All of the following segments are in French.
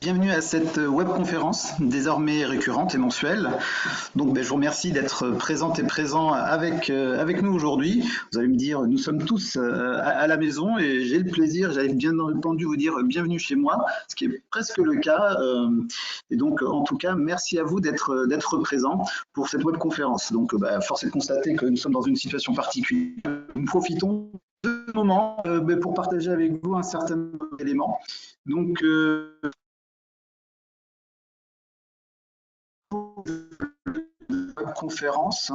Bienvenue à cette webconférence, désormais récurrente et mensuelle. Donc, je vous remercie d'être présente et présent avec nous aujourd'hui. Vous allez me dire, nous sommes tous à la maison et j'ai le plaisir, j'avais bien entendu vous dire bienvenue chez moi, ce qui est presque le cas. Et donc, en tout cas, merci à vous d'être présents pour cette webconférence. Donc, force est de constater que nous sommes dans une situation particulière. Nous profitons de ce moment pour partager avec vous un certain nombre d'éléments. Donc, conférence,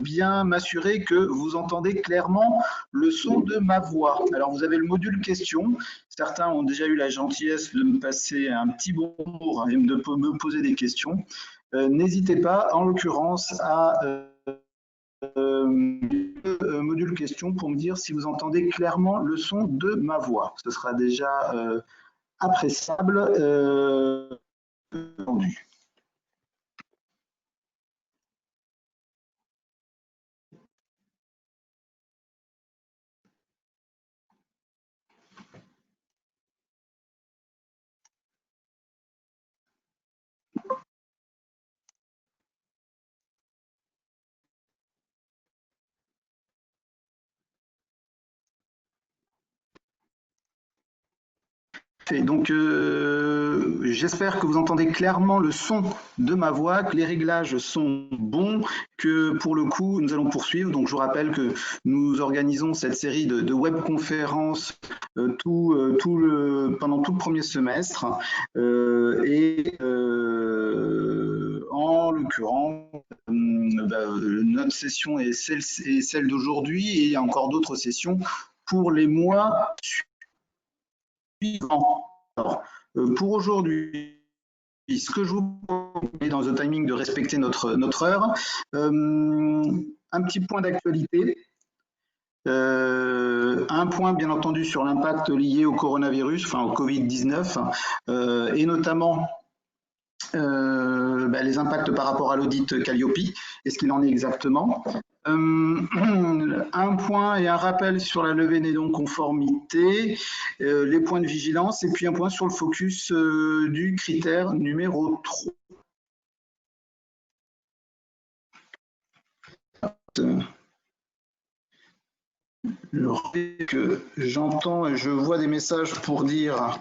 bien m'assurer que vous entendez clairement le son de ma voix. Alors vous avez le module questions, certains ont déjà eu la gentillesse de me passer un petit bonjour et de me poser des questions. N'hésitez pas en l'occurrence à module questions pour me dire si vous entendez clairement le son de ma voix. Ce sera déjà appréciable. Donc, j'espère que vous entendez clairement le son de ma voix, que les réglages sont bons, que pour le coup, nous allons poursuivre. Donc, je vous rappelle que nous organisons cette série de webconférences pendant tout le premier semestre. En l'occurrence, notre session est celle d'aujourd'hui et il y a encore d'autres sessions pour les mois suivants. Alors, pour aujourd'hui, ce que je vous propose dans le timing de respecter notre heure, un petit point d'actualité, un point bien entendu sur l'impact lié au coronavirus, enfin au Covid-19, et notamment les impacts par rapport à l'audit Calliope et ce qu'il en est exactement. Un point et un rappel sur la levée des non-conformités, les points de vigilance et puis un point sur le focus du critère numéro 3. Que j'entends et je vois des messages pour dire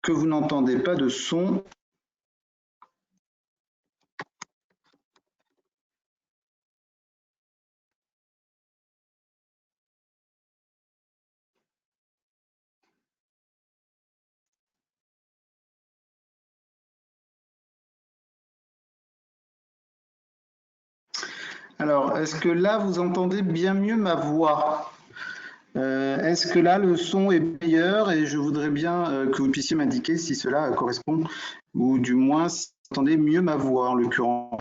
que vous n'entendez pas de son. Alors, est-ce que là, vous entendez bien mieux ma voix? Est-ce que là, le son est meilleur? Et je voudrais bien que vous puissiez m'indiquer si cela correspond, ou du moins, si vous entendez mieux ma voix, en l'occurrence.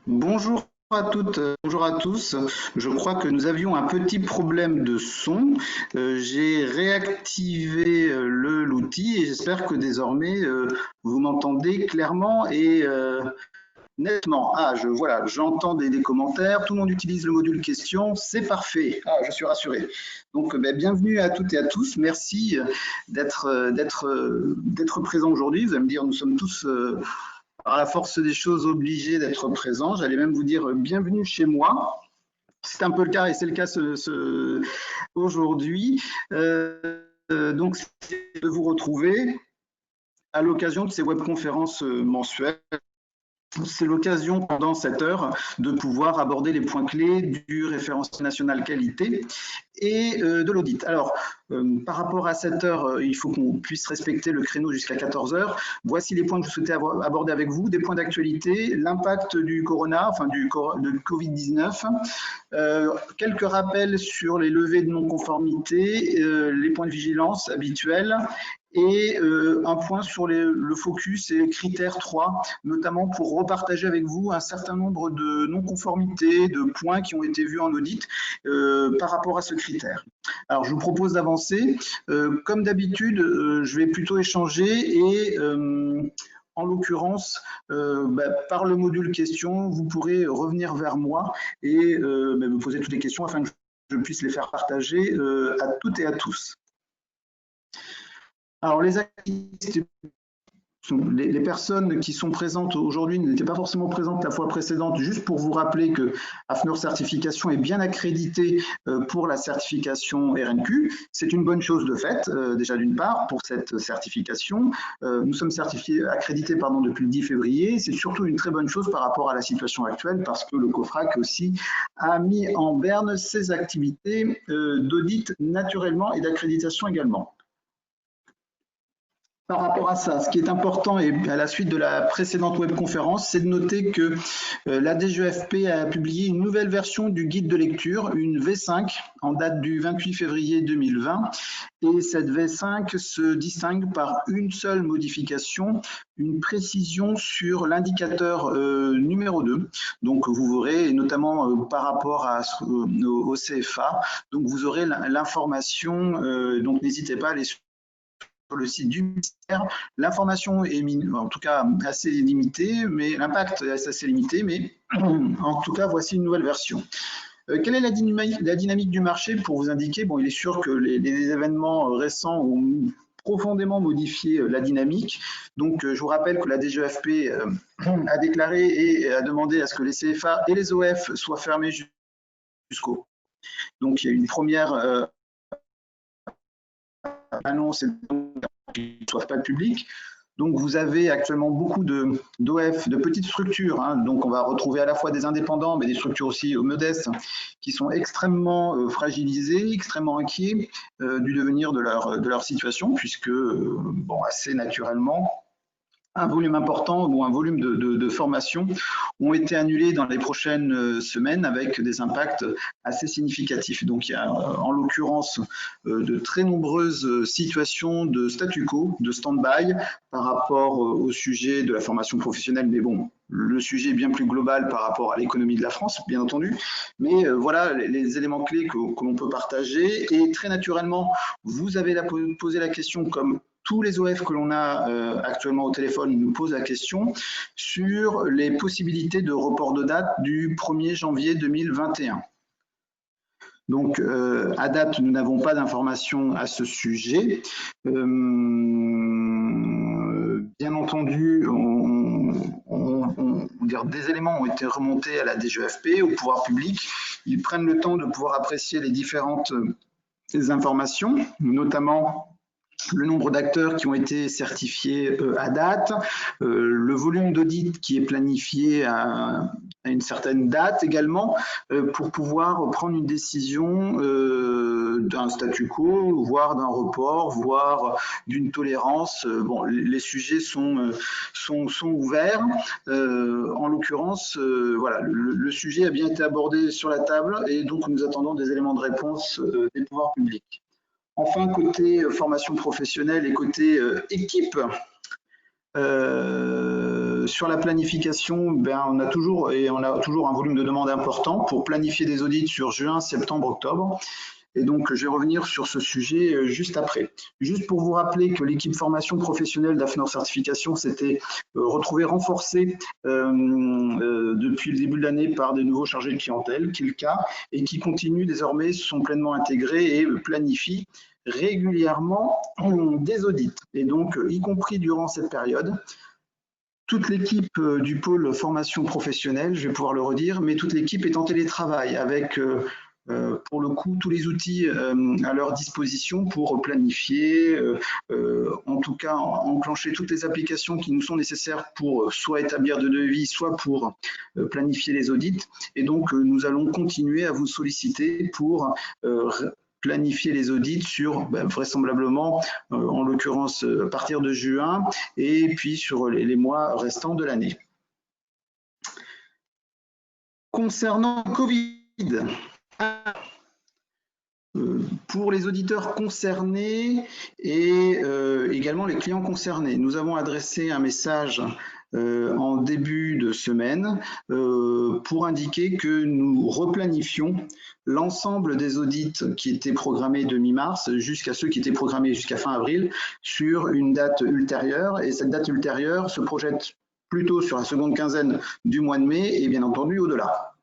Bonjour à toutes, bonjour à tous. Je crois que nous avions un petit problème de son. J'ai réactivé l'outil et j'espère que désormais vous m'entendez clairement et nettement. Ah, voilà, j'entends des commentaires. Tout le monde utilise le module questions. C'est parfait. Ah, je suis rassuré. Donc, bienvenue à toutes et à tous. Merci d'être présents aujourd'hui. Vous allez me dire, nous sommes tous par la force des choses obligés d'être présents. J'allais même vous dire bienvenue chez moi. c'est un peu le cas et c'est le cas aujourd'hui. Donc, c'est de vous retrouver à l'occasion de ces webconférences mensuelles. C'est l'occasion pendant cette heure de pouvoir aborder les points clés du référentiel national qualité et de l'audit. Alors, par rapport à cette heure, il faut qu'on puisse respecter le créneau jusqu'à 14 heures. Voici les points que je souhaitais aborder avec vous, des points d'actualité, l'impact du corona, enfin du Covid-19, quelques rappels sur les levées de non-conformité, les points de vigilance habituels, et un point sur le focus et les critères 3, notamment pour repartager avec vous un certain nombre de non-conformités, de points qui ont été vus en audit par rapport à ce critère. Alors, je vous propose d'avancer. Comme d'habitude, je vais plutôt échanger et en l'occurrence, par le module questions, vous pourrez revenir vers moi et me poser toutes les questions afin que je puisse les faire partager à toutes et à tous. Alors, les activités, les personnes qui sont présentes aujourd'hui n'étaient pas forcément présentes la fois précédente, juste pour vous rappeler que AFNOR Certification est bien accrédité pour la certification RNQ. C'est une bonne chose de fait, déjà d'une part, pour cette certification. Nous sommes accrédités depuis le 10 février. C'est surtout une très bonne chose par rapport à la situation actuelle, parce que le COFRAC aussi a mis en berne ses activités d'audit naturellement et d'accréditation également. Par rapport à ça, ce qui est important, et à la suite de la précédente webconférence, c'est de noter que la DGEFP a publié une nouvelle version du guide de lecture, une V5, en date du 28 février 2020. Et cette V5 se distingue par une seule modification, une précision sur l'indicateur numéro 2. Donc, vous verrez, et notamment par rapport au CFA, donc vous aurez l'information, donc n'hésitez pas à aller sur le site du ministère. L'information est en tout cas assez limitée, mais l'impact est assez limité, mais en tout cas, voici une nouvelle version. Quelle est la dynamique du marché pour vous indiquer? Bon, il est sûr que les événements récents ont profondément modifié la dynamique. Donc, je vous rappelle que la DGEFP a déclaré et a demandé à ce que les CFA et les OF soient fermés jusqu'au. Donc, il y a une première annonce qui ne soit pas public. Donc, vous avez actuellement beaucoup d'OF, de petites structures. Donc, on va retrouver à la fois des indépendants, mais des structures aussi modestes qui sont extrêmement fragilisées, extrêmement inquiets du devenir de leur situation, puisque, assez naturellement, un volume important ou un volume de formations ont été annulés dans les prochaines semaines avec des impacts assez significatifs. Donc, il y a en l'occurrence de très nombreuses situations de statu quo, de stand-by par rapport au sujet de la formation professionnelle. Mais bon, le sujet est bien plus global par rapport à l'économie de la France, bien entendu. Mais voilà les éléments clés que l'on peut partager. Et très naturellement, vous avez posé la question, comme tous les OF que l'on a actuellement au téléphone nous posent la question sur les possibilités de report de date du 1er janvier 2021. Donc, à date, nous n'avons pas d'informations à ce sujet. Bien entendu, des éléments ont été remontés à la DGEFP, au pouvoir public. Ils prennent le temps de pouvoir apprécier les différentes informations, notamment le nombre d'acteurs qui ont été certifiés à date, le volume d'audit qui est planifié à une certaine date également, pour pouvoir prendre une décision d'un statu quo, voire d'un report, voire d'une tolérance. Bon, les sujets sont ouverts. En l'occurrence, voilà, le sujet a bien été abordé sur la table et donc nous attendons des éléments de réponse des pouvoirs publics. Enfin, côté formation professionnelle et côté équipe, sur la planification, on a toujours un volume de demande important pour planifier des audits sur juin, septembre, octobre. Et donc, je vais revenir sur ce sujet juste après. Juste pour vous rappeler que l'équipe formation professionnelle d'AFNOR Certification s'était retrouvée renforcée depuis le début de l'année par des nouveaux chargés de clientèle, qui est le cas, et qui continuent désormais, sont pleinement intégrés et planifient régulièrement des audits. Et donc, y compris durant cette période, toute l'équipe du pôle formation professionnelle, je vais pouvoir le redire, mais toute l'équipe est en télétravail avec pour le coup tous les outils à leur disposition pour planifier, en tout cas enclencher toutes les applications qui nous sont nécessaires pour soit établir de devis, soit pour planifier les audits. Et donc nous allons continuer à vous solliciter pour planifier les audits sur vraisemblablement, en l'occurrence à partir de juin, et puis sur les mois restants de l'année. Concernant Covid, pour les auditeurs concernés et également les clients concernés, nous avons adressé un message en début de semaine pour indiquer que nous replanifions l'ensemble des audits qui étaient programmés de mi-mars jusqu'à ceux qui étaient programmés jusqu'à fin avril sur une date ultérieure, et cette date ultérieure se projette plutôt sur la seconde quinzaine du mois de mai et bien entendu au-delà.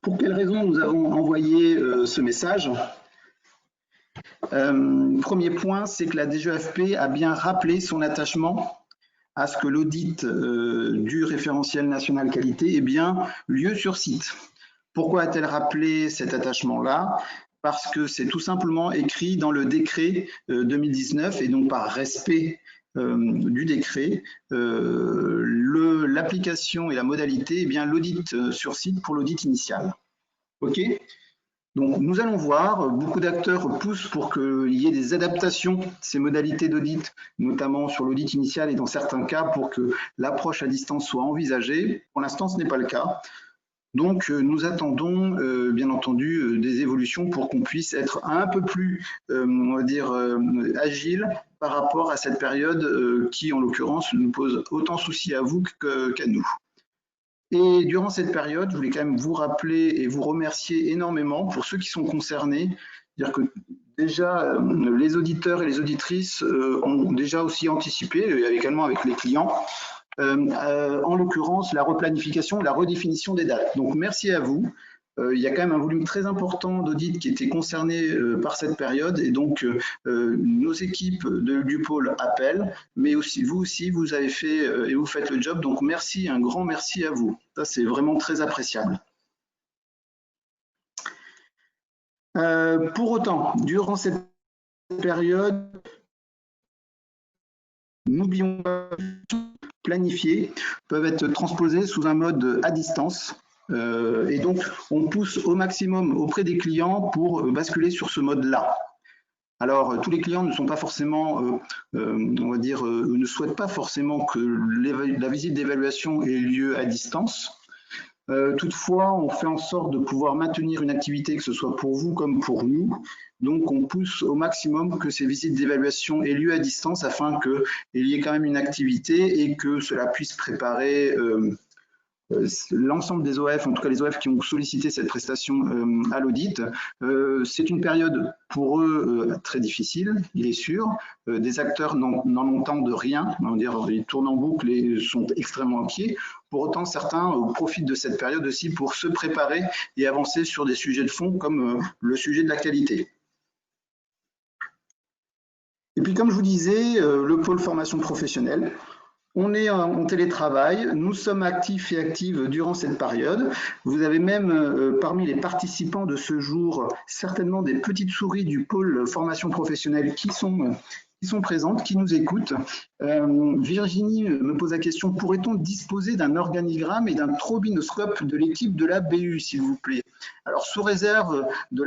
Pour quelles raisons nous avons envoyé ce message? Premier point, c'est que la DGEFP a bien rappelé son attachement à ce que l'audit du référentiel national qualité ait bien lieu sur site. Pourquoi a-t-elle rappelé cet attachement-là? Parce que c'est tout simplement écrit dans le décret 2019 et donc par respect du décret, l'application et la modalité, eh bien l'audit sur site pour l'audit initial. OK? Donc nous allons voir, beaucoup d'acteurs poussent pour qu'il y ait des adaptations de ces modalités d'audit, notamment sur l'audit initial et dans certains cas pour que l'approche à distance soit envisagée. Pour l'instant, ce n'est pas le cas. Donc nous attendons bien entendu des évolutions pour qu'on puisse être un peu plus, on va dire, agile par rapport à cette période qui, en l'occurrence, nous pose autant souci à vous qu'à nous. Et durant cette période, je voulais quand même vous rappeler et vous remercier énormément pour ceux qui sont concernés. C'est-à-dire que déjà, les auditeurs et les auditrices ont déjà aussi anticipé, également avec les clients, en l'occurrence la replanification, la redéfinition des dates. Donc merci à vous. Il y a quand même un volume très important d'audits qui étaient concernés par cette période et donc nos équipes du pôle appellent, mais aussi, vous avez fait et vous faites le job. Donc merci, un grand merci à vous. Ça, c'est vraiment très appréciable. Pour autant, durant cette période, n'oublions pas planifiés peuvent être transposés sous un mode à distance. Et donc, on pousse au maximum auprès des clients pour basculer sur ce mode-là. Alors, tous les clients ne sont pas forcément, on va dire, ne souhaitent pas forcément que la visite d'évaluation ait lieu à distance. Toutefois, on fait en sorte de pouvoir maintenir une activité, que ce soit pour vous comme pour nous. Donc, on pousse au maximum que ces visites d'évaluation aient lieu à distance afin qu'il y ait quand même une activité et que cela puisse préparer l'ensemble des OF, en tout cas les OF qui ont sollicité cette prestation à l'audit. C'est une période pour eux très difficile, il est sûr. Des acteurs n'en entendent rien, on va dire, ils tournent en boucle et sont extrêmement inquiets. Pour autant, certains profitent de cette période aussi pour se préparer et avancer sur des sujets de fond comme le sujet de la qualité. Et puis, comme je vous disais, le pôle formation professionnelle, on est en télétravail, nous sommes actifs et actives durant cette période. Vous avez même parmi les participants de ce jour certainement des petites souris du pôle formation professionnelle qui sont présentes, qui nous écoutent. Virginie me pose la question, pourrait-on disposer d'un organigramme et d'un trobinoscope de l'équipe de la BU, s'il vous plaît? Alors, sous réserve de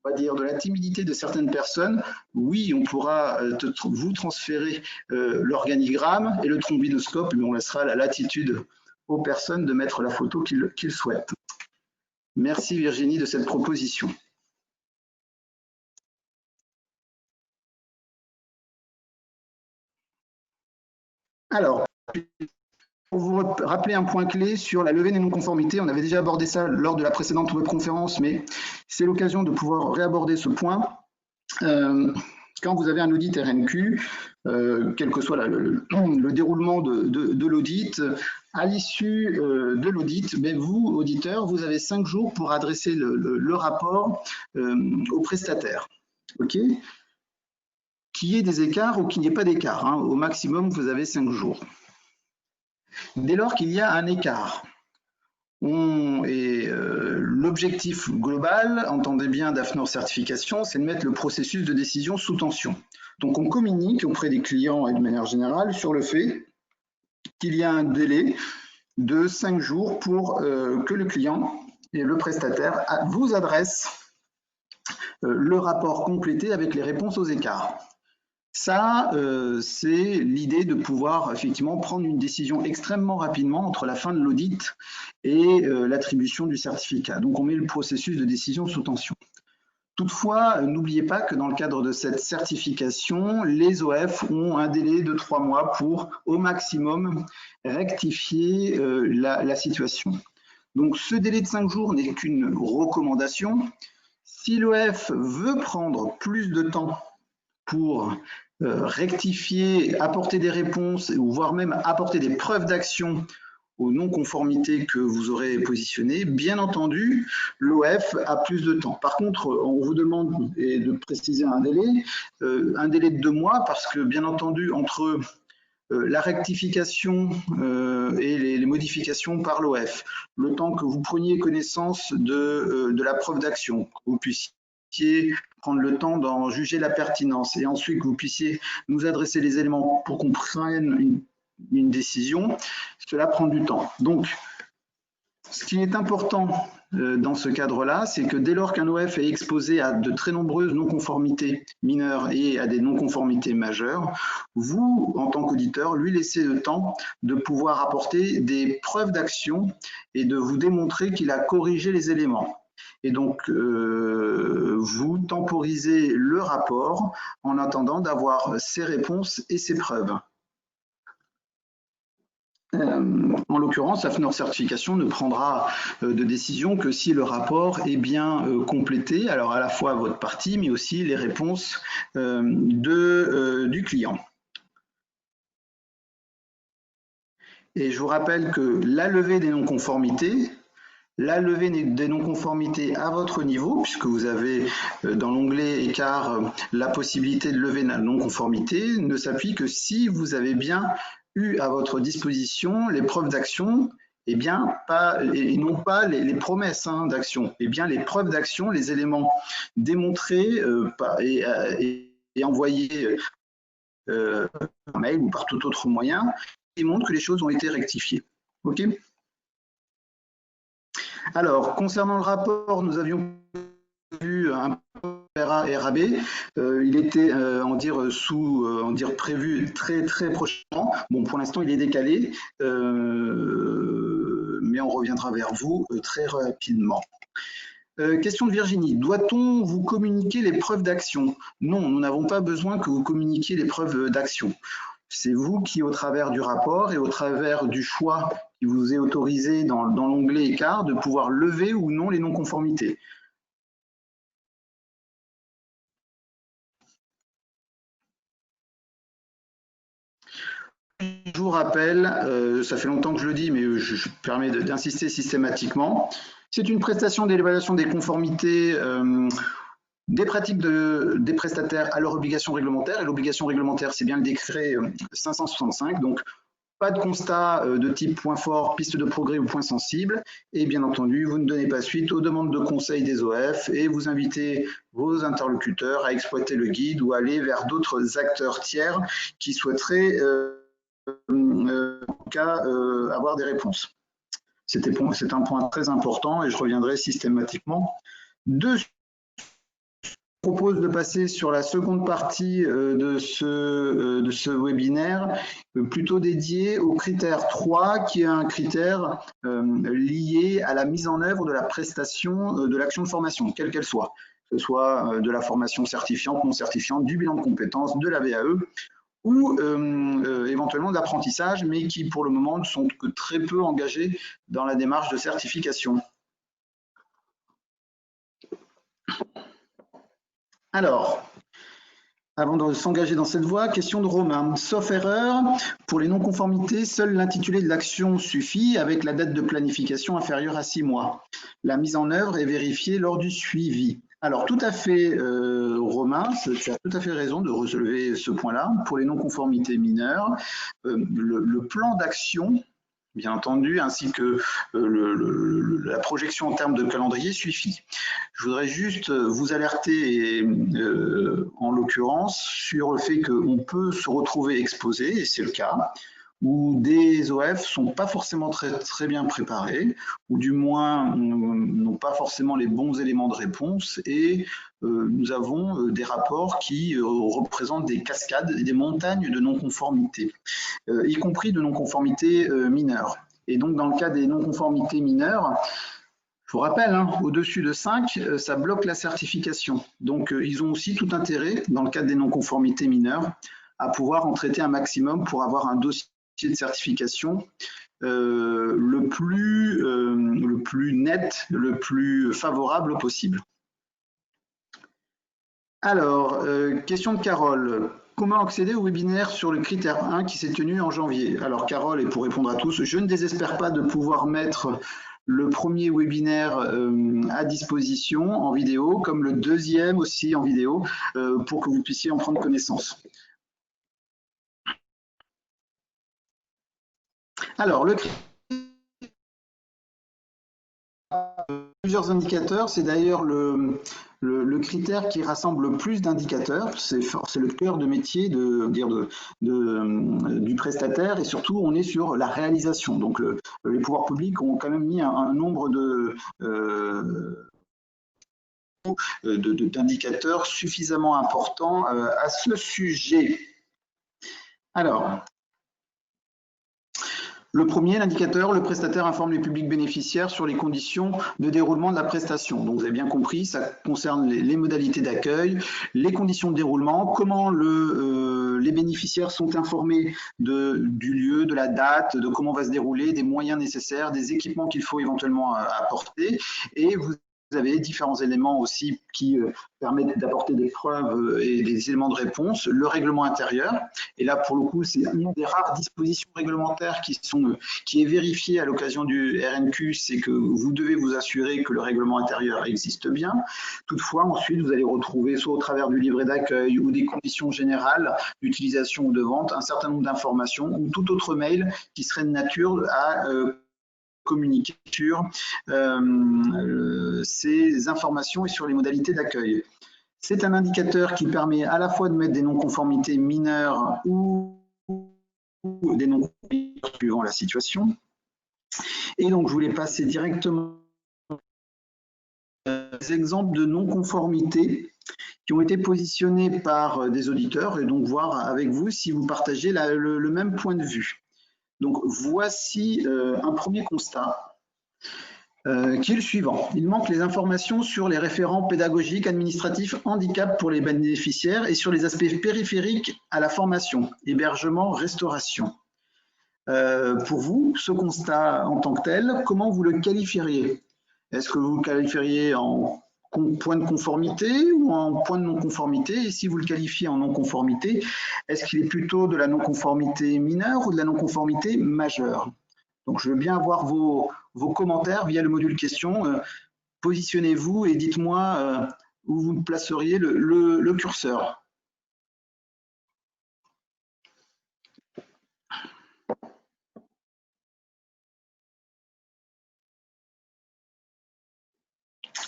on va dire de la timidité de certaines personnes, oui, on pourra vous transférer l'organigramme et le trombinoscope, mais on laissera la latitude aux personnes de mettre la photo qu'ils souhaitent. Merci Virginie de cette proposition. Alors, pour vous rappeler un point clé sur la levée des non-conformités, on avait déjà abordé ça lors de la précédente webconférence, mais c'est l'occasion de pouvoir réaborder ce point. Quand vous avez un audit RNQ, quel que soit le déroulement de l'audit, à l'issue de l'audit, vous, auditeurs, vous avez 5 jours pour adresser le rapport au prestataire. OK ? qu'il y ait des écarts ou qu'il n'y ait pas d'écart. Hein. Au maximum, vous avez 5 jours. Dès lors qu'il y a un écart, l'objectif global, entendez bien d'AFNOR Certification, c'est de mettre le processus de décision sous tension. Donc on communique auprès des clients et de manière générale sur le fait qu'il y a un délai de 5 jours pour que le client et le prestataire vous adressent le rapport complété avec les réponses aux écarts. Ça, c'est l'idée de pouvoir effectivement prendre une décision extrêmement rapidement entre la fin de l'audit et l'attribution du certificat. Donc on met le processus de décision sous tension. Toutefois, n'oubliez pas que dans le cadre de cette certification, les OF ont un délai de 3 mois pour, au maximum, rectifier la situation. Donc ce délai de 5 jours n'est qu'une recommandation. Si l'OF veut prendre plus de temps pour rectifier, apporter des réponses, ou voire même apporter des preuves d'action aux non-conformités que vous aurez positionnées, bien entendu, l'OF a plus de temps. Par contre, on vous demande de préciser un délai de 2 mois, parce que bien entendu, entre la rectification et les modifications par l'OF, le temps que vous preniez connaissance de la preuve d'action, que vous puissiez prendre le temps d'en juger la pertinence et ensuite que vous puissiez nous adresser les éléments pour qu'on prenne une décision, cela prend du temps. Donc, ce qui est important dans ce cadre-là, c'est que dès lors qu'un OF est exposé à de très nombreuses non-conformités mineures et à des non-conformités majeures, vous, en tant qu'auditeur, lui laissez le temps de pouvoir apporter des preuves d'action et de vous démontrer qu'il a corrigé les éléments. Et donc, vous temporisez le rapport en attendant d'avoir ses réponses et ses preuves. En l'occurrence, AFNOR Certification ne prendra de décision que si le rapport est bien complété, alors à la fois votre partie, mais aussi les réponses du client. Et je vous rappelle que la levée des non-conformités, à votre niveau, puisque vous avez dans l'onglet écart la possibilité de lever la non-conformité, ne s'applique que si vous avez bien eu à votre disposition les preuves d'action et non pas les promesses d'action, et bien les preuves d'action, les éléments démontrés et envoyés par mail ou par tout autre moyen, qui montrent que les choses ont été rectifiées. Ok ? Alors, concernant le rapport, nous avions vu un RAB, il était prévu très prochainement. Bon, pour l'instant, il est décalé, mais on reviendra vers vous très rapidement. Question de Virginie, doit-on vous communiquer les preuves d'action? Non, nous n'avons pas besoin que vous communiquiez les preuves d'action. C'est vous qui, au travers du rapport et au travers du choix qui vous est autorisé dans l'onglet écart, de pouvoir lever ou non les non-conformités. Je vous rappelle, ça fait longtemps que je le dis, mais je permets d'insister systématiquement, c'est une prestation d'évaluation des conformités des pratiques des prestataires à leur obligation réglementaire, et l'obligation réglementaire, c'est bien le décret 565, donc pas de constat de type point fort, piste de progrès ou point sensible, et bien entendu, vous ne donnez pas suite aux demandes de conseil des OF et vous invitez vos interlocuteurs à exploiter le guide ou aller vers d'autres acteurs tiers qui souhaiteraient avoir des réponses. C'est un point très important et je reviendrai systématiquement dessus. Je propose de passer sur la seconde partie de ce webinaire, plutôt dédié au critère 3, qui est un critère lié à la mise en œuvre de la prestation de l'action de formation, quelle qu'elle soit, que ce soit de la formation certifiante, non certifiante, du bilan de compétences, de la VAE, ou éventuellement de l'apprentissage, mais qui pour le moment ne sont que très peu engagés dans la démarche de certification. Alors, avant de s'engager dans cette voie, question de Romain. Sauf erreur, pour les non-conformités, seul l'intitulé de l'action suffit avec la date de planification inférieure à 6 mois. La mise en œuvre est vérifiée lors du suivi. Alors, tout à fait, Romain, tu as tout à fait raison de relever ce point-là. Pour les non-conformités mineures, le plan d'action, bien entendu, ainsi que la projection en termes de calendrier suffit. Je voudrais juste vous alerter, en l'occurrence, sur le fait qu'on peut se retrouver exposé, et c'est le cas, où des OF ne sont pas forcément très bien préparés, ou du moins n'ont pas forcément les bons éléments de réponse, et nous avons des rapports qui représentent des cascades et des montagnes de non-conformité, y compris de non-conformité mineures. Et donc, dans le cas des non-conformités mineures, je vous rappelle, hein, au-dessus de 5, ça bloque la certification. Donc, ils ont aussi tout intérêt, dans le cadre des non-conformités mineures, à pouvoir en traiter un maximum pour avoir un dossier de certification le plus net, le plus favorable possible. Alors, question de Carole. Comment accéder au webinaire sur le critère 1 qui s'est tenu en janvier? Alors, Carole, et pour répondre à tous, je ne désespère pas de pouvoir mettre le premier webinaire à disposition en vidéo, comme le deuxième aussi en vidéo, pour que vous puissiez en prendre connaissance. Alors, plusieurs indicateurs, c'est d'ailleurs le critère qui rassemble le plus d'indicateurs, c'est le cœur de métier du prestataire, et surtout on est sur la réalisation. Donc les pouvoirs publics ont quand même mis un nombre d'indicateurs suffisamment importants à ce sujet. Alors, le premier, l'indicateur, le prestataire informe les publics bénéficiaires sur les conditions de déroulement de la prestation. Donc vous avez bien compris, ça concerne les modalités d'accueil, les conditions de déroulement, comment les bénéficiaires sont informés du lieu, de la date, de comment va se dérouler, des moyens nécessaires, des équipements qu'il faut éventuellement apporter. Et vous avez différents éléments aussi qui permettent d'apporter des preuves et des éléments de réponse. Le règlement intérieur, et là pour le coup c'est une des rares dispositions réglementaires qui est vérifiée à l'occasion du RNQ, c'est que vous devez vous assurer que le règlement intérieur existe bien. Toutefois, ensuite vous allez retrouver soit au travers du livret d'accueil ou des conditions générales d'utilisation ou de vente, un certain nombre d'informations ou tout autre mail qui serait de nature à communiquer sur ces informations et sur les modalités d'accueil. C'est un indicateur qui permet à la fois de mettre des non-conformités mineures ou des non-conformités suivant la situation. Et donc, je voulais passer directement des exemples de non-conformités qui ont été positionnés par des auditeurs et donc voir avec vous si vous partagez le même point de vue. Donc, voici un premier constat qui est le suivant. Il manque les informations sur les référents pédagogiques, administratifs, handicap pour les bénéficiaires et sur les aspects périphériques à la formation, hébergement, restauration. Pour vous, ce constat en tant que tel, comment vous le qualifieriez? Est-ce que vous le qualifieriez en point de conformité ou en point de non-conformité? Et si vous le qualifiez en non-conformité, est-ce qu'il est plutôt de la non-conformité mineure ou de la non-conformité majeure? Donc, je veux bien avoir vos commentaires via le module questions. Positionnez-vous et dites-moi où vous placeriez le curseur.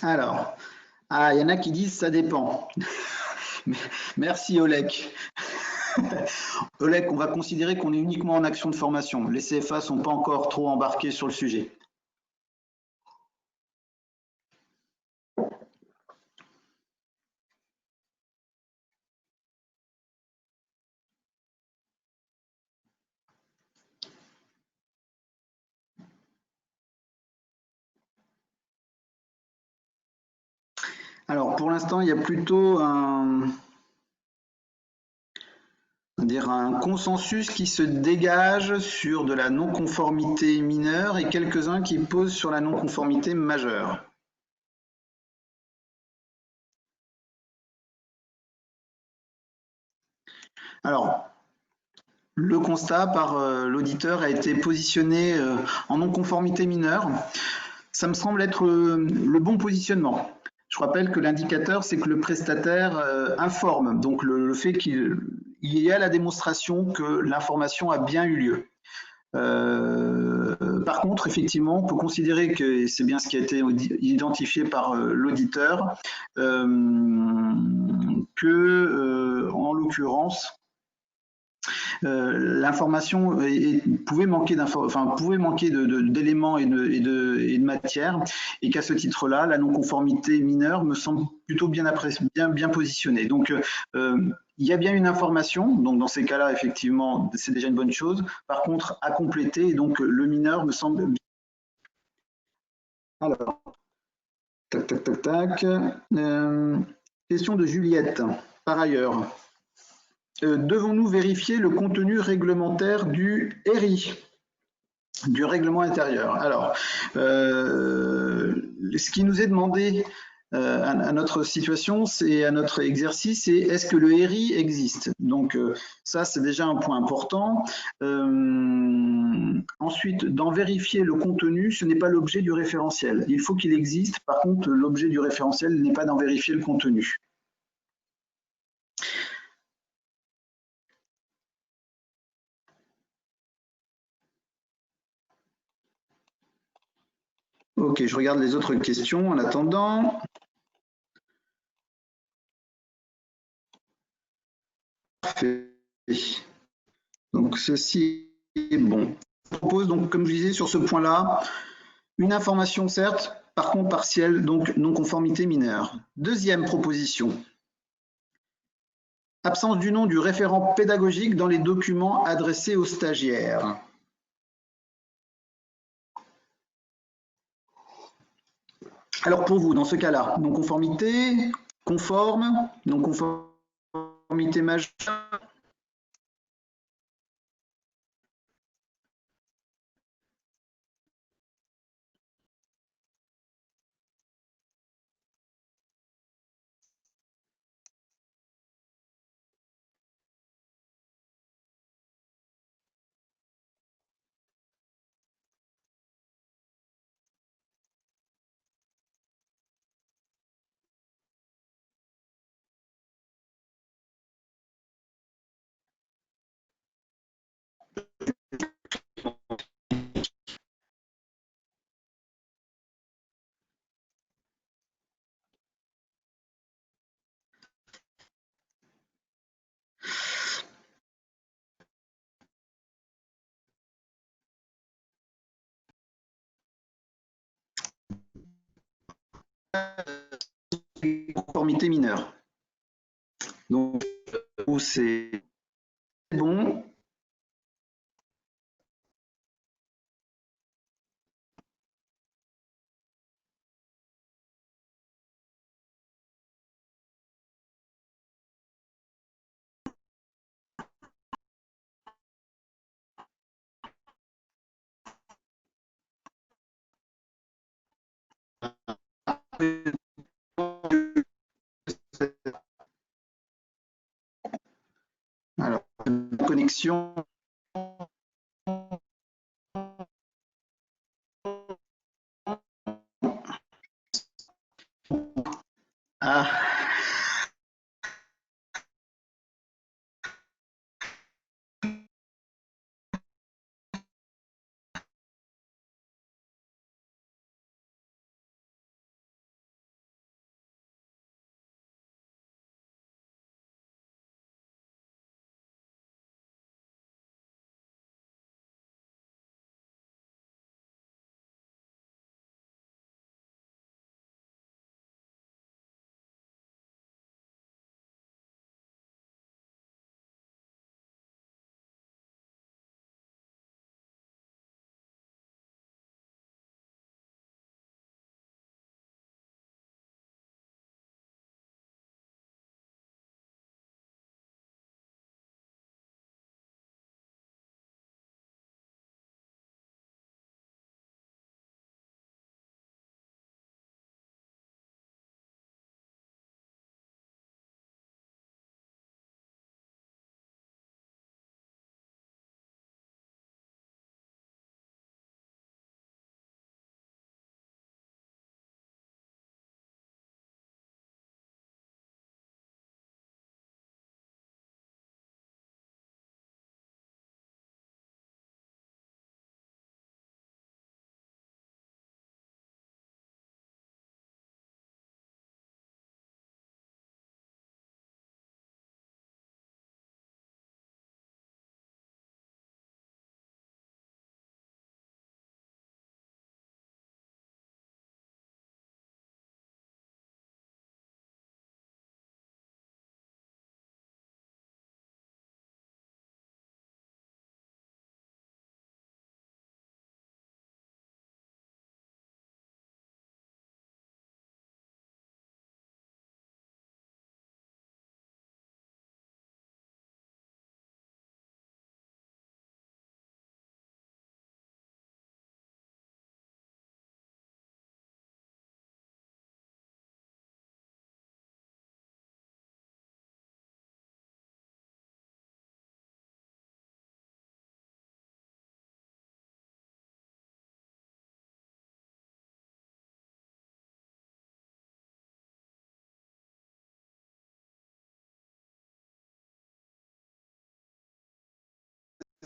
Alors, il y en a qui disent ça dépend. Merci Oleg. Oleg, on va considérer qu'on est uniquement en action de formation. Les CFA ne sont pas encore trop embarqués sur le sujet. Alors, pour l'instant, il y a plutôt un consensus qui se dégage sur de la non-conformité mineure et quelques-uns qui posent sur la non-conformité majeure. Alors, le constat par l'auditeur a été positionné en non-conformité mineure. Ça me semble être le bon positionnement. Je rappelle que l'indicateur, c'est que le prestataire informe, donc le fait qu'il y a la démonstration que l'information a bien eu lieu. Par contre, effectivement, on peut considérer que, et c'est bien ce qui a été identifié par l'auditeur, que, en l'occurrence, l'information pouvait manquer d'éléments et de matière, et qu'à ce titre-là, la non-conformité mineure me semble plutôt bien positionnée. Donc, il y a bien une information, donc dans ces cas-là, effectivement, c'est déjà une bonne chose. Par contre, à compléter, et donc le mineur me semble bien. Alors, tac, tac, tac, tac. Question de Juliette. Par ailleurs, devons-nous vérifier le contenu réglementaire du RI, du règlement intérieur? Alors, ce qui nous est demandé à notre situation, c'est à notre exercice, c'est est-ce que le RI existe? Donc ça, c'est déjà un point important. Ensuite, d'en vérifier le contenu, ce n'est pas l'objet du référentiel. Il faut qu'il existe. Par contre, l'objet du référentiel n'est pas d'en vérifier le contenu. Ok, je regarde les autres questions en attendant. Parfait. Donc ceci est bon. Je propose donc, comme je disais sur ce point-là, une information certes, par contre partielle, donc non-conformité mineure. Deuxième proposition. Absence du nom du référent pédagogique dans les documents adressés aux stagiaires. Alors pour vous, dans ce cas-là, non-conformité, conforme, non-conformité majeure. Conformité mineure. Donc, c'est bon. Alors, connexion. Ah.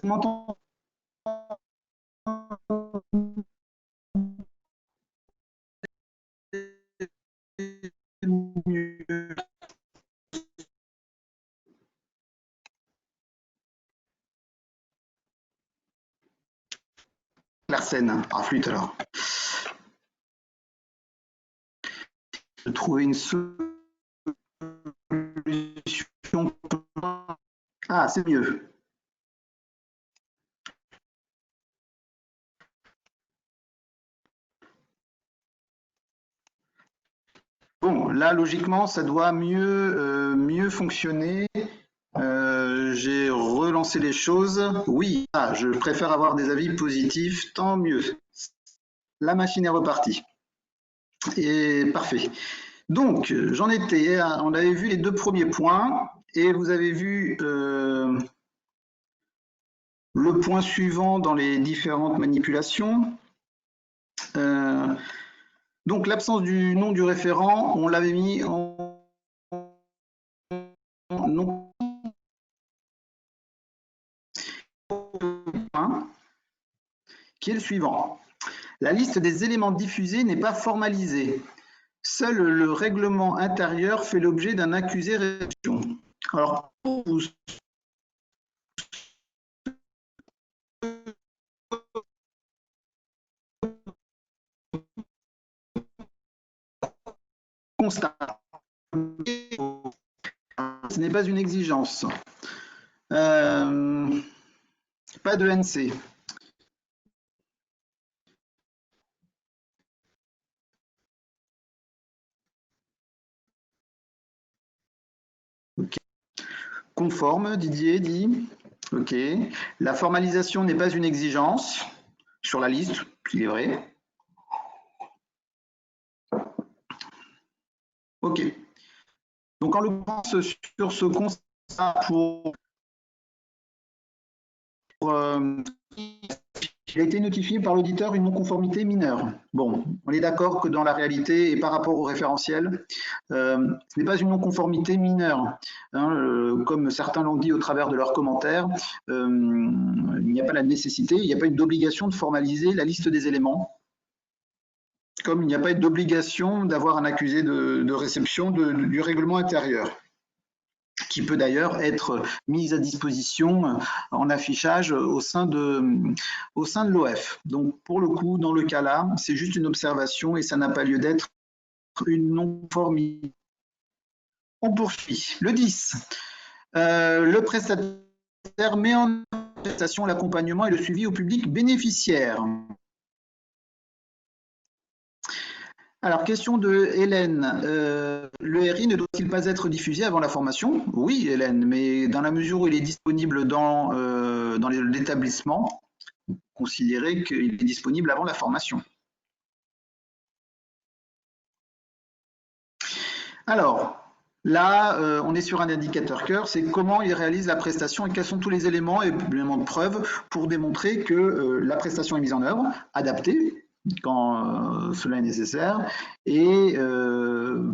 m'entendez mieux? Larsen, à flûte alors. De trouver une solution. Ah, c'est mieux. Bon, là, logiquement, ça doit mieux fonctionner. J'ai relancé les choses. Oui, je préfère avoir des avis positifs, tant mieux. La machine est repartie. Et parfait. Donc, j'en étais, on avait vu les deux premiers points, et vous avez vu le point suivant dans les différentes manipulations. Donc, l'absence du nom du référent, on l'avait mis en non, qui est le suivant. La liste des éléments diffusés n'est pas formalisée. Seul le règlement intérieur fait l'objet d'un accusé-réception. Alors, pour vous constater, ce n'est pas une exigence. Pas de NC. Okay. Conforme, Didier dit. OK. La formalisation n'est pas une exigence sur la liste, il est vrai. OK. Donc, en l'occurrence, sur ce constat il a été notifié par l'auditeur une non-conformité mineure. Bon, on est d'accord que dans la réalité et par rapport au référentiel, ce n'est pas une non-conformité mineure. Hein, comme certains l'ont dit au travers de leurs commentaires, il n'y a pas la nécessité, il n'y a pas d'obligation de formaliser la liste des éléments, comme il n'y a pas d'obligation d'avoir un accusé de réception du règlement intérieur, qui peut d'ailleurs être mise à disposition en affichage au sein de l'OF. Donc pour le coup, dans le cas là, c'est juste une observation et ça n'a pas lieu d'être une non-conformité. On poursuit. Le 10. Le prestataire met en prestation l'accompagnement et le suivi au public bénéficiaire. Alors, question de Hélène. Le RI ne doit-il pas être diffusé avant la formation? Oui, Hélène, mais dans la mesure où il est disponible dans l'établissement, considérez qu'il est disponible avant la formation. Alors, là, on est sur un indicateur cœur, c'est comment il réalise la prestation et quels sont tous les éléments et éléments de preuve pour démontrer que la prestation est mise en œuvre, adaptée, quand cela est nécessaire, et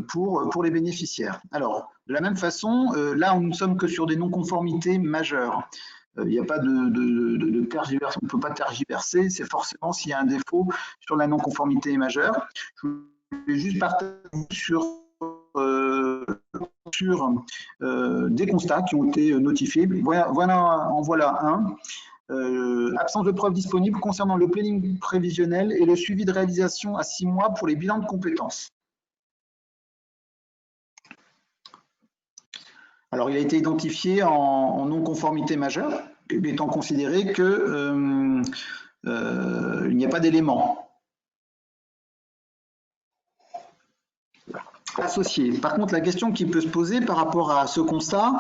pour les bénéficiaires. Alors, de la même façon, là, nous ne sommes que sur des non-conformités majeures. Il n'y a pas de tergiversation, on ne peut pas tergiverser, c'est forcément s'il y a un défaut sur la non-conformité majeure. Je voulais juste partager sur des constats qui ont été notifiés. En voilà un. Absence de preuves disponibles concernant le planning prévisionnel et le suivi de réalisation à 6 mois pour les bilans de compétences. Alors, il a été identifié en non-conformité majeure, étant considéré qu'il n'y a pas d'éléments associés. Par contre, la question qui peut se poser par rapport à ce constat,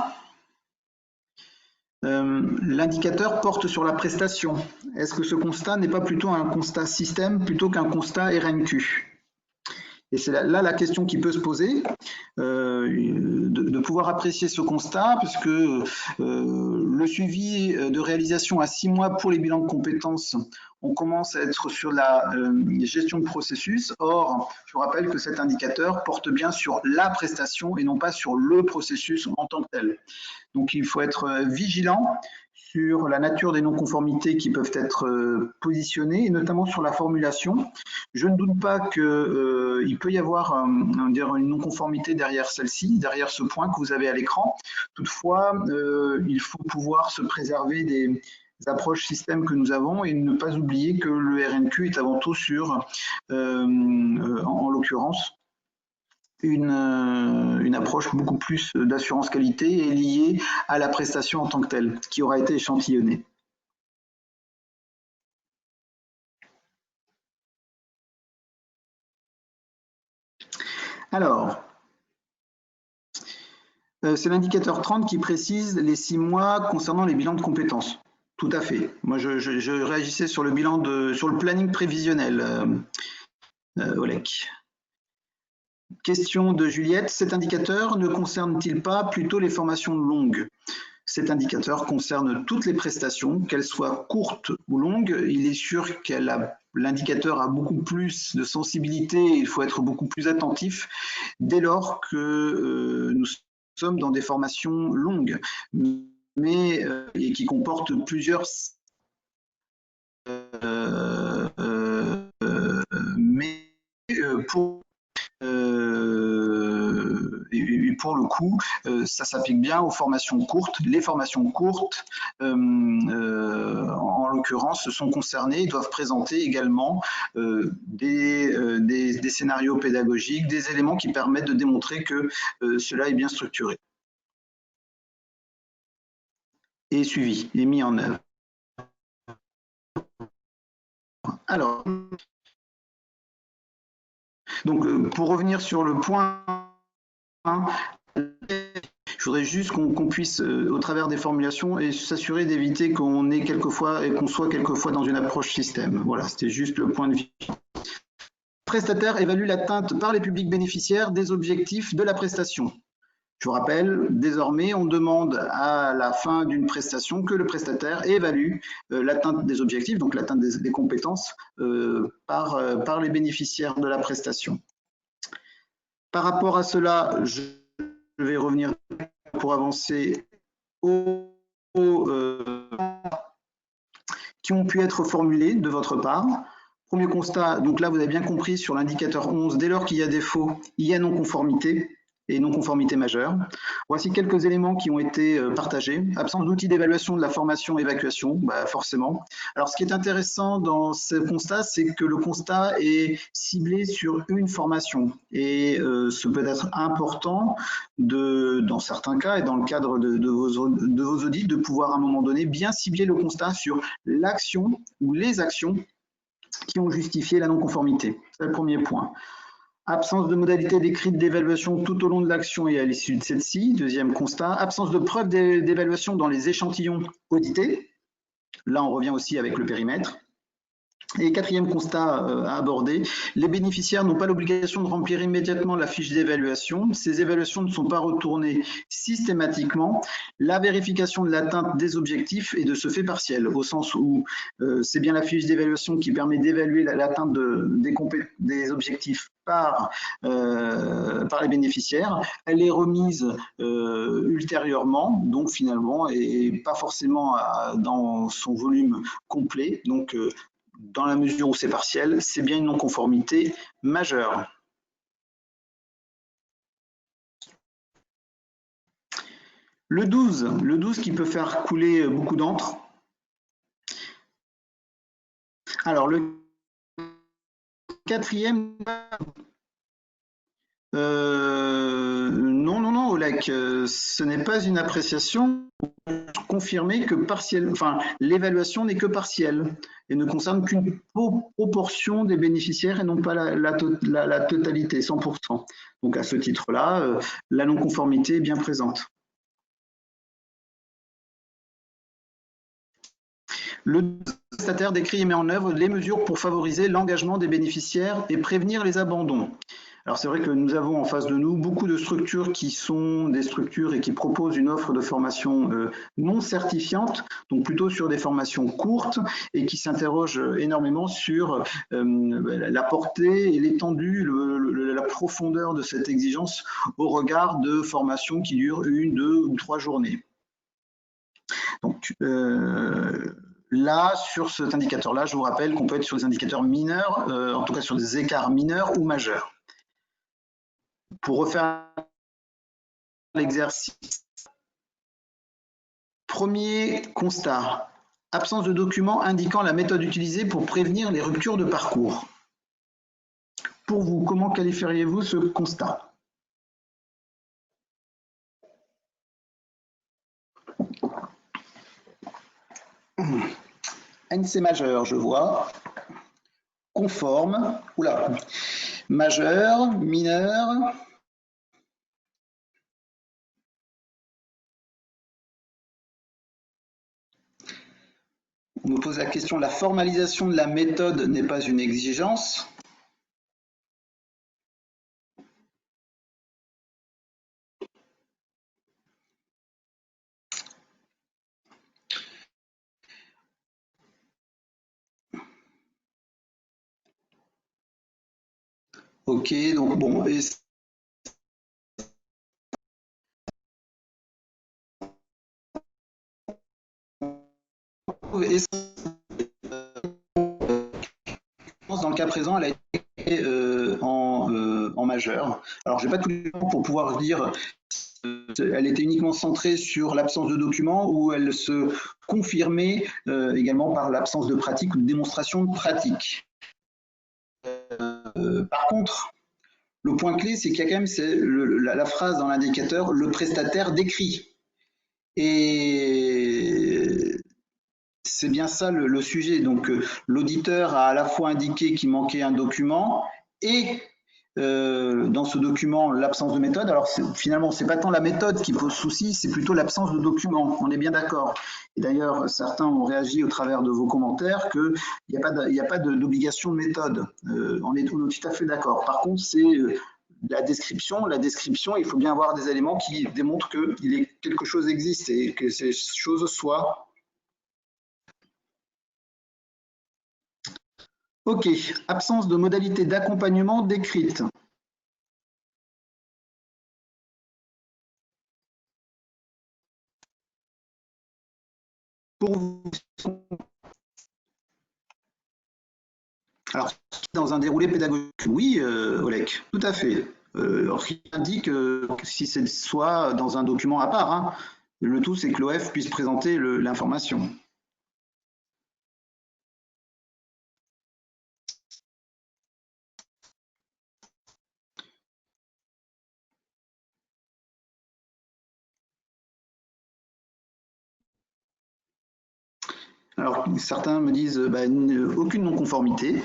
l'indicateur porte sur la prestation. Est-ce que ce constat n'est pas plutôt un constat système plutôt qu'un constat RNQ? Et c'est là la question qui peut se poser, de pouvoir apprécier ce constat, puisque le suivi de réalisation à 6 mois pour les bilans de compétences, on commence à être sur la gestion de processus. Or, je vous rappelle que cet indicateur porte bien sur la prestation et non pas sur le processus en tant que tel. Donc, il faut être vigilant sur la nature des non-conformités qui peuvent être positionnées, et notamment sur la formulation. Je ne doute pas qu'il peut y avoir une non-conformité derrière celle-ci, derrière ce point que vous avez à l'écran. Toutefois, il faut pouvoir se préserver des approches système que nous avons et ne pas oublier que le RNQ est avant tout sur, en l'occurrence, une approche beaucoup plus d'assurance qualité et liée à la prestation en tant que telle, qui aura été échantillonnée. Alors, c'est l'indicateur 30 qui précise les 6 mois concernant les bilans de compétences. Tout à fait. Moi, je réagissais sur le bilan sur le planning prévisionnel, Olek. Question de Juliette, cet indicateur ne concerne-t-il pas plutôt les formations longues? Cet indicateur concerne toutes les prestations, qu'elles soient courtes ou longues. Il est sûr que l'indicateur a beaucoup plus de sensibilité, il faut être beaucoup plus attentif dès lors que nous sommes dans des formations longues, mais et qui comportent plusieurs pour le coup, ça s'applique bien aux formations courtes. Les formations courtes, en l'occurrence, sont concernées et doivent présenter également des scénarios pédagogiques, des éléments qui permettent de démontrer que cela est bien structuré et suivi et mis en œuvre. Alors, donc, pour revenir sur le point, je voudrais juste qu'on puisse, au travers des formulations, et s'assurer d'éviter qu'on ait quelquefois et qu'on soit quelquefois dans une approche système. Voilà, c'était juste le point de vue. Le prestataire évalue l'atteinte par les publics bénéficiaires des objectifs de la prestation. Je vous rappelle, désormais, on demande à la fin d'une prestation que le prestataire évalue l'atteinte des objectifs, donc l'atteinte des compétences par les bénéficiaires de la prestation. Par rapport à cela, je vais revenir pour avancer qui ont pu être formulés de votre part. Premier constat, donc là vous avez bien compris sur l'indicateur 11, dès lors qu'il y a défaut, il y a non-conformité et non-conformité majeure. Voici quelques éléments qui ont été partagés. Absence d'outils d'évaluation de la formation-évacuation, forcément. Alors ce qui est intéressant dans ce constat, c'est que le constat est ciblé sur une formation. Et ce peut être important, dans certains cas et dans le cadre de vos audits, de pouvoir à un moment donné bien cibler le constat sur l'action ou les actions qui ont justifié la non-conformité. C'est le premier point. Absence de modalité décrite d'évaluation tout au long de l'action et à l'issue de celle-ci. Deuxième constat. Absence de preuve d'évaluation dans les échantillons audités. Là, on revient aussi avec le périmètre. Et quatrième constat à aborder, les bénéficiaires n'ont pas l'obligation de remplir immédiatement la fiche d'évaluation. Ces évaluations ne sont pas retournées systématiquement. La vérification de l'atteinte des objectifs est de ce fait partielle, au sens où c'est bien la fiche d'évaluation qui permet d'évaluer l'atteinte des objectifs par les bénéficiaires. Elle est remise ultérieurement, donc finalement, et pas forcément dans son volume complet. Donc, dans la mesure où c'est partiel, c'est bien une non-conformité majeure. Le 12 qui peut faire couler beaucoup d'encre. Alors, le quatrième, non, Olek, ce n'est pas une appréciation. Confirmer que l'évaluation n'est que partielle et ne concerne qu'une proportion des bénéficiaires et non pas la totalité, 100%. Donc à ce titre-là, la non-conformité est bien présente. Le prestataire décrit et met en œuvre les mesures pour favoriser l'engagement des bénéficiaires et prévenir les abandons. Alors c'est vrai que nous avons en face de nous beaucoup de structures qui sont des structures et qui proposent une offre de formation non certifiante, donc plutôt sur des formations courtes et qui s'interrogent énormément sur la portée et l'étendue, la profondeur de cette exigence au regard de formations qui durent 1, 2 ou 3 journées. Donc là, sur cet indicateur-là, je vous rappelle qu'on peut être sur des indicateurs mineurs, en tout cas sur des écarts mineurs ou majeurs. Pour refaire l'exercice, premier constat, absence de documents indiquant la méthode utilisée pour prévenir les ruptures de parcours. Pour vous, comment qualifieriez-vous ce constat? NC majeur, je vois. Conforme, oula, majeur, mineur. On me pose la question, la formalisation de la méthode n'est pas une exigence. Ok, donc bon, dans le cas présent, elle a été en majeur. Alors, je n'ai pas tout le temps pour pouvoir dire elle était uniquement centrée sur l'absence de documents ou elle se confirmait également par l'absence de pratique ou de démonstration de pratique. Par contre, le point clé, c'est qu'il y a quand même la phrase dans l'indicateur, le prestataire décrit. Et c'est bien ça le sujet. Donc, l'auditeur a à la fois indiqué qu'il manquait un document et dans ce document l'absence de méthode. Alors finalement, c'est pas tant la méthode qui pose souci, c'est plutôt l'absence de document. On est bien d'accord. Et d'ailleurs, certains ont réagi au travers de vos commentaires qu'il n'y a pas d'obligation de méthode. On est tout à fait d'accord. Par contre, c'est la description. La description, il faut bien avoir des éléments qui démontrent que quelque chose existe et que ces choses soient. Ok, absence de modalité d'accompagnement décrite. Pour vous, alors, dans un déroulé pédagogique, oui, Oleg, tout à fait. Rien dit que si c'est soit dans un document à part, hein, le tout c'est que l'OF puisse présenter l'information. Alors, certains me disent aucune non-conformité.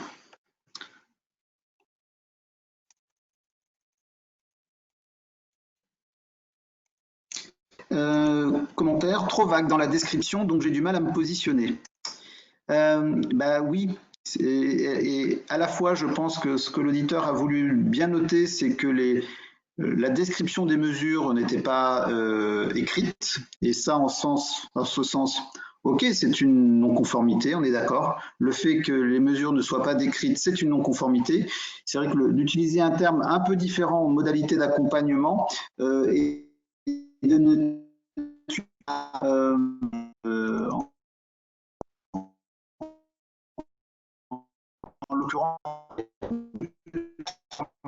Commentaire, trop vague dans la description, donc j'ai du mal à me positionner. Oui, et à la fois, je pense que ce que l'auditeur a voulu bien noter, c'est que la description des mesures n'était pas écrite, et ça, en ce sens, ok, c'est une non-conformité, on est d'accord. Le fait que les mesures ne soient pas décrites, c'est une non-conformité. C'est vrai que d'utiliser un terme un peu différent en modalité d'accompagnement et de ne en l'occurrence,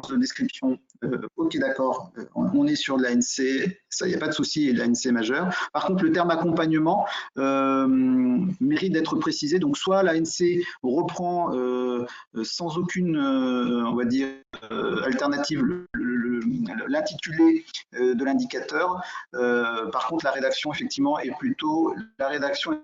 de description, ok d'accord, on est sur de l'ANC, ça, il n'y a pas de souci, et de l'ANC majeur. Par contre, le terme accompagnement mérite d'être précisé. Donc, soit l'ANC reprend sans aucune, on va dire, alternative l'intitulé de l'indicateur. Par contre, la rédaction, effectivement, est plutôt la rédaction.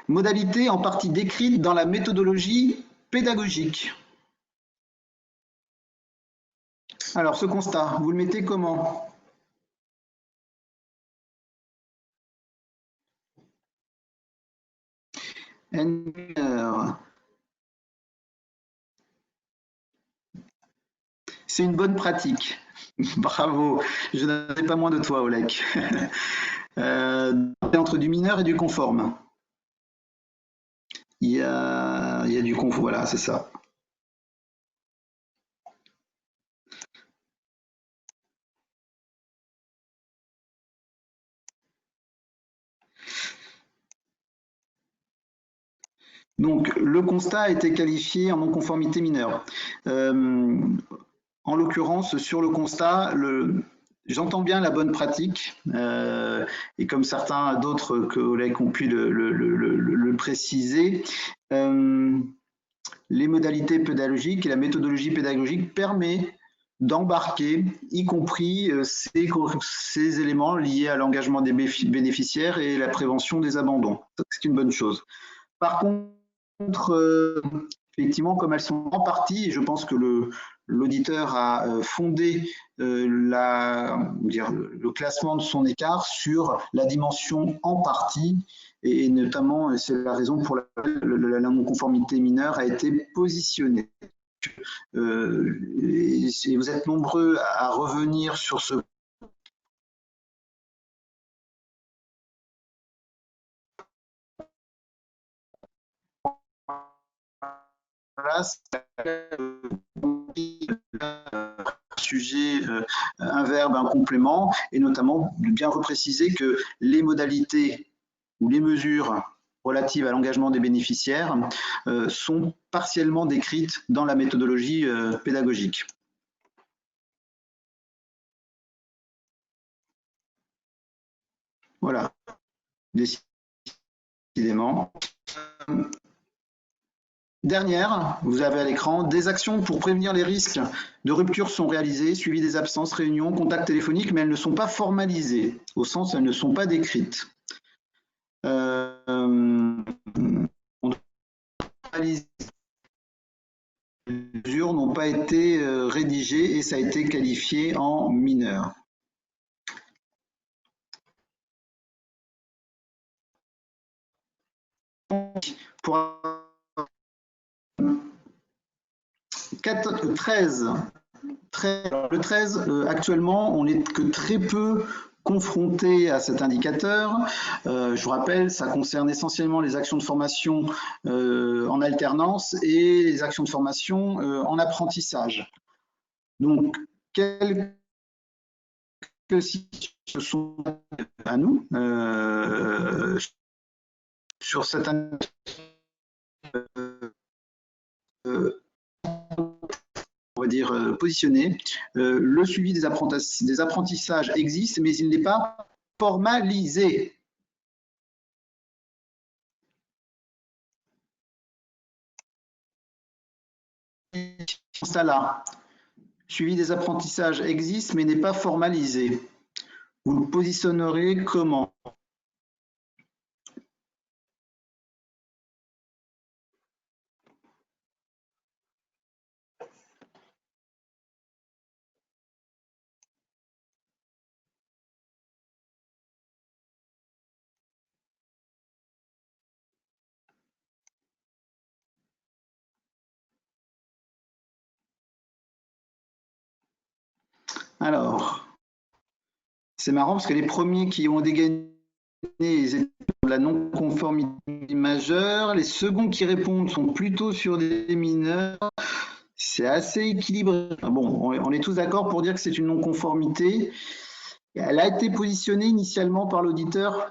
Modalité en partie décrite dans la méthodologie pédagogique. Alors, ce constat, vous le mettez comment? c'est une bonne pratique. Bravo, je n'avais pas moins de toi, Oleg. Entre du mineur et du conforme. Il y a du conforme, voilà, c'est ça. Donc, le constat a été qualifié en non-conformité mineure. En l'occurrence, sur le constat, j'entends bien la bonne pratique, et comme certains d'autres collègues ont pu le préciser, les modalités pédagogiques et la méthodologie pédagogique permet d'embarquer, y compris ces éléments liés à l'engagement des bénéficiaires et la prévention des abandons. C'est une bonne chose. Par contre, effectivement, comme elles sont en partie, et je pense que l'auditeur a fondé le classement de son écart sur la dimension en partie, et notamment, c'est la raison pour laquelle la non-conformité mineure a été positionnée. Et vous êtes nombreux à revenir sur ce sujet, un verbe, un complément, et notamment de bien repréciser que les modalités ou les mesures relatives à l'engagement des bénéficiaires sont partiellement décrites dans la méthodologie pédagogique. Voilà, décidément. Dernière, vous avez à l'écran, des actions pour prévenir les risques de rupture sont réalisées, suivi des absences, réunions, contacts téléphoniques, mais elles ne sont pas formalisées, au sens où elles ne sont pas décrites. Les mesures n'ont pas été rédigées et ça a été qualifié en mineur. Pour 13, le 13, actuellement, on n'est que très peu confronté à cet indicateur. Je vous rappelle, ça concerne essentiellement les actions de formation en alternance et les actions de formation en apprentissage. Donc, quelques situations sont à nous sur cet on va dire positionné. Le suivi des apprentissages existe, mais il n'est pas formalisé. Ça là, suivi des apprentissages existe, mais n'est pas formalisé. Vous le positionnerez comment? Alors, c'est marrant parce que les premiers qui ont dégainé de la non-conformité majeure, les seconds qui répondent sont plutôt sur des mineurs. C'est assez équilibré. Bon, on est tous d'accord pour dire que c'est une non-conformité. Elle a été positionnée initialement par l'auditeur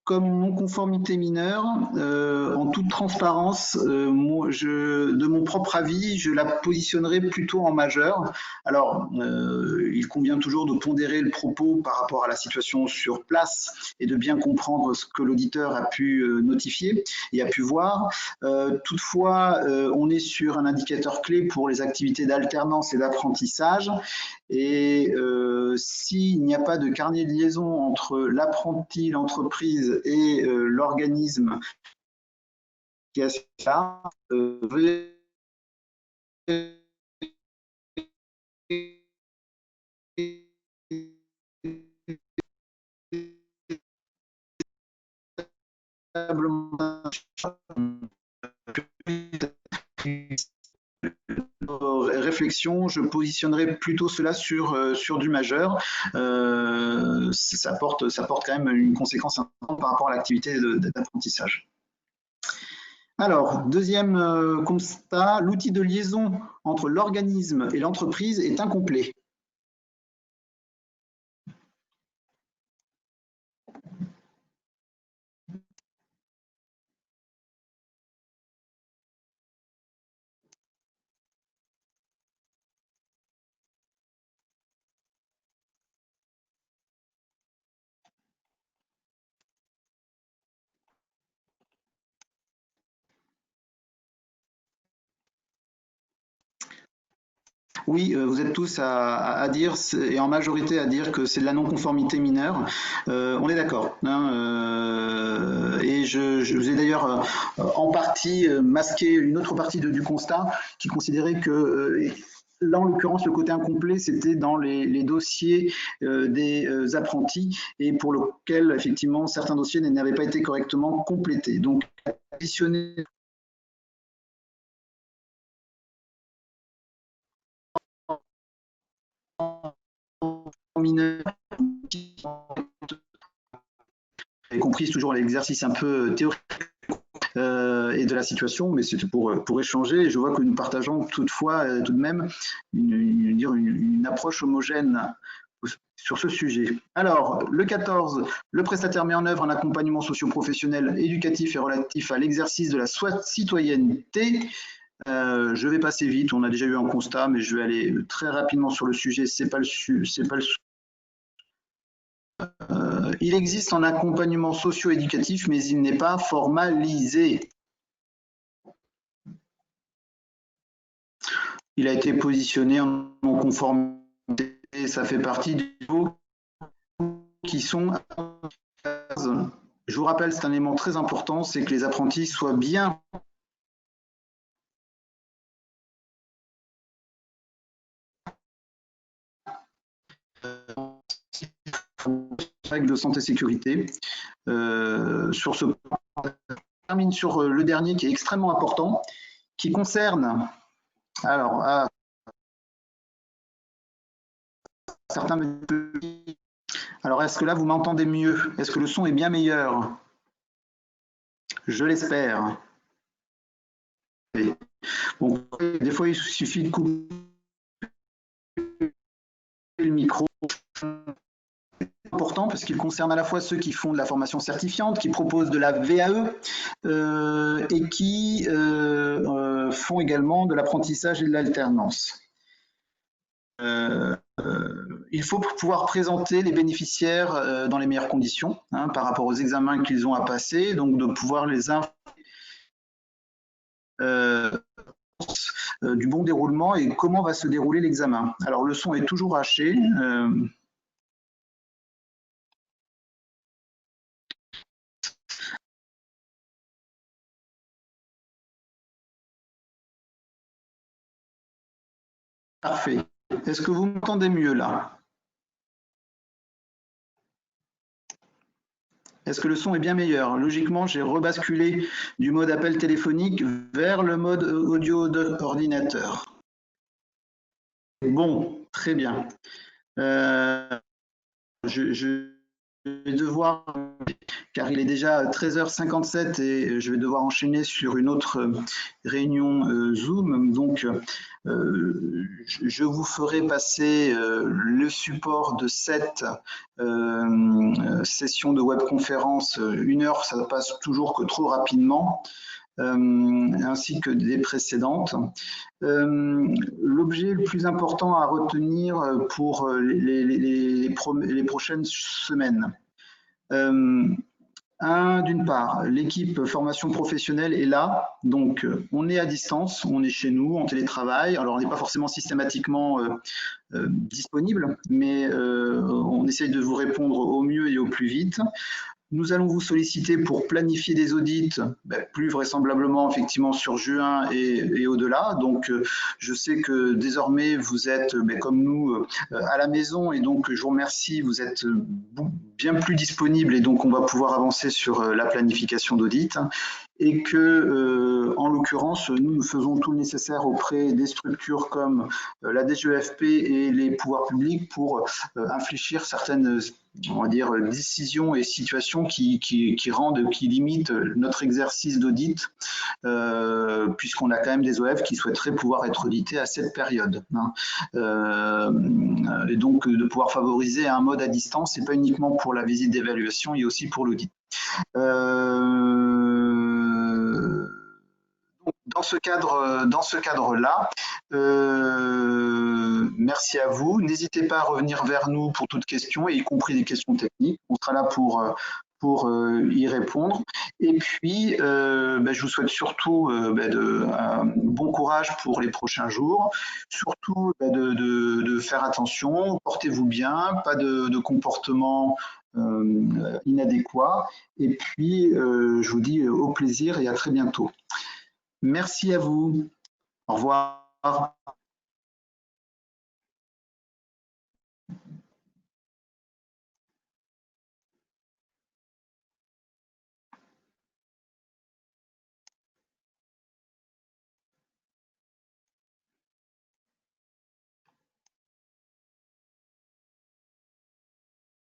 comme une non-conformité mineure. En toute transparence, de mon propre avis, je la positionnerai plutôt en majeur. Alors, il convient toujours de pondérer le propos par rapport à la situation sur place et de bien comprendre ce que l'auditeur a pu notifier et a pu voir. Toutefois, on est sur un indicateur clé pour les activités d'alternance et d'apprentissage. Et s'il n'y a pas de carnet de liaison entre l'apprenti, l'entreprise et l'organisme qui a ça, réflexion, je positionnerai plutôt cela sur du majeur. Ça porte quand même une conséquence importante par rapport à l'activité d'apprentissage. Alors, deuxième constat, l'outil de liaison entre l'organisme et l'entreprise est incomplet. Oui, vous êtes tous à dire, et en majorité à dire que c'est de la non-conformité mineure. On est d'accord, hein, et je vous ai d'ailleurs en partie masqué une autre partie du constat qui considérait que là, en l'occurrence, le côté incomplet, c'était dans les dossiers des apprentis et pour lequel, effectivement, certains dossiers n'avaient pas été correctement complétés. Donc, additionner mineurs et comprise toujours l'exercice un peu théorique et de la situation, mais c'était pour échanger. Et je vois que nous partageons toutefois tout de même une approche homogène sur ce sujet. Alors, le 14, le prestataire met en œuvre un accompagnement socio-professionnel éducatif et relatif à l'exercice de la citoyenneté. Je vais passer vite, on a déjà eu un constat, mais je vais aller très rapidement sur le sujet. C'est pas le il existe un accompagnement socio-éducatif, mais il n'est pas formalisé. Il a été positionné en non-conformité. Ça fait partie du niveau qui sont. Je vous rappelle, c'est un élément très important, c'est que les apprentis soient bien règles de santé sécurité. Sur ce point, je termine sur le dernier qui est extrêmement important, qui concerne alors certains. Alors est-ce que là vous m'entendez mieux? Est-ce que le son est bien meilleur? Je l'espère. Bon, des fois il suffit de couper le micro. Important parce qu'il concerne à la fois ceux qui font de la formation certifiante, qui proposent de la VAE et qui font également de l'apprentissage et de l'alternance. Il faut pouvoir présenter les bénéficiaires dans les meilleures conditions hein, par rapport aux examens qu'ils ont à passer, donc de pouvoir les informer du bon déroulement et comment va se dérouler l'examen. Alors le son est toujours haché. Parfait. Est-ce que vous m'entendez mieux là? Est-ce que le son est bien meilleur? Logiquement, j'ai rebasculé du mode appel téléphonique vers le mode audio d'ordinateur. Bon, très bien. Je vais devoir, car il est déjà 13h57 et je vais devoir enchaîner sur une autre réunion Zoom. Donc, je vous ferai passer le support de cette session de webconférence. 1 heure, ça passe toujours que trop rapidement. Ainsi que des précédentes. L'objet le plus important à retenir pour les prochaines semaines. D'une part, l'équipe formation professionnelle est là, donc on est à distance, on est chez nous, en télétravail, alors on n'est pas forcément systématiquement disponible, mais on essaye de vous répondre au mieux et au plus vite. Nous allons vous solliciter pour planifier des audits, plus vraisemblablement effectivement sur juin et au-delà. Donc, je sais que désormais vous êtes, comme nous, à la maison et donc je vous remercie. Vous êtes bien plus disponible et donc on va pouvoir avancer sur la planification d'audit. et que, en l'occurrence, nous faisons tout le nécessaire auprès des structures comme la DGEFP et les pouvoirs publics pour infléchir certaines, on va dire, décisions et situations qui limitent notre exercice d'audit, puisqu'on a quand même des OF qui souhaiteraient pouvoir être audités à cette période. Et donc, de pouvoir favoriser un mode à distance, et pas uniquement pour la visite d'évaluation, et aussi pour l'audit. Dans ce cadre-là, merci à vous. N'hésitez pas à revenir vers nous pour toute question, y compris des questions techniques. On sera là pour y répondre. Et puis, je vous souhaite surtout bon courage pour les prochains jours. Surtout de faire attention, portez-vous bien, pas de comportement inadéquat. Et puis, je vous dis au plaisir et à très bientôt. Merci à vous. Au revoir.